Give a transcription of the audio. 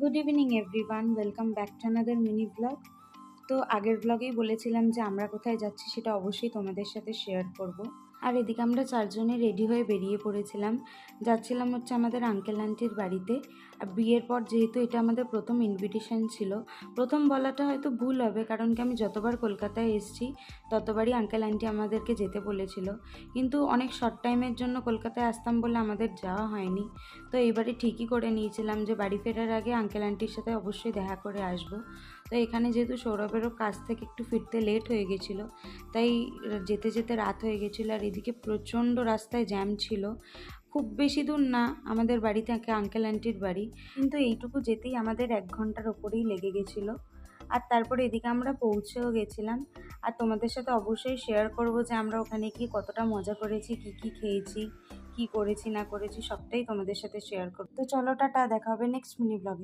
Good evening everyone, welcome back to another mini blog. তো আগের ব্লগেই বলেছিলাম যে আমরা কোথায় যাচ্ছি সেটা অবশ্যই তোমাদের সাথে শেয়ার করব। আর এদিকে আমরা চারজনে রেডি হয়ে বেরিয়ে পড়েছিলাম, যাচ্ছিলাম হচ্ছে আমাদের আঙ্কেল আন্টির বাড়িতে। আর বিয়ের পর যেহেতু এটা আমাদের প্রথম ইনভিটেশন ছিল, প্রথম বলাটা হয়তো ভুল হবে, কারণ কি আমি যতবার কলকাতায় এসেছি ততবারই আঙ্কেল আন্টি আমাদেরকে যেতে বলেছিল, কিন্তু অনেক শর্ট টাইমের জন্য কলকাতায় আসতাম বলে আমাদের যাওয়া হয়নি। তো এইবারে ঠিকই করে নিয়েছিলাম যে বাড়ি ফেরার আগে আঙ্কেল আন্টির সাথে অবশ্যই দেখা করে আসবো। তো এখানে যেহেতু সৌরভেরও কাজ থেকে একটু ফিরতে লেট হয়ে গেছিলো, তাই যেতে যেতে রাত হয়ে গেছিলো। আর এদিকে প্রচণ্ড রাস্তায় জ্যাম ছিল। খুব বেশি দূর না আমাদের বাড়ি থেকে আঙ্কেল আন্টির বাড়ি, কিন্তু এইটুকু যেতেই আমাদের 1 ঘন্টার ওপরেই লেগে গেছিলো। আর তারপরে এদিকে আমরা পৌঁছেও গেছিলাম। আর তোমাদের সাথে অবশ্যই শেয়ার করব যে আমরা ওখানে গিয়ে কতটা মজা করেছি, কি খেয়েছি, কি করেছি না করেছি, সবটাই তোমাদের সাথে শেয়ার করব। তো চলো, টাটা, দেখা হবে নেক্সট মিনি ব্লগে।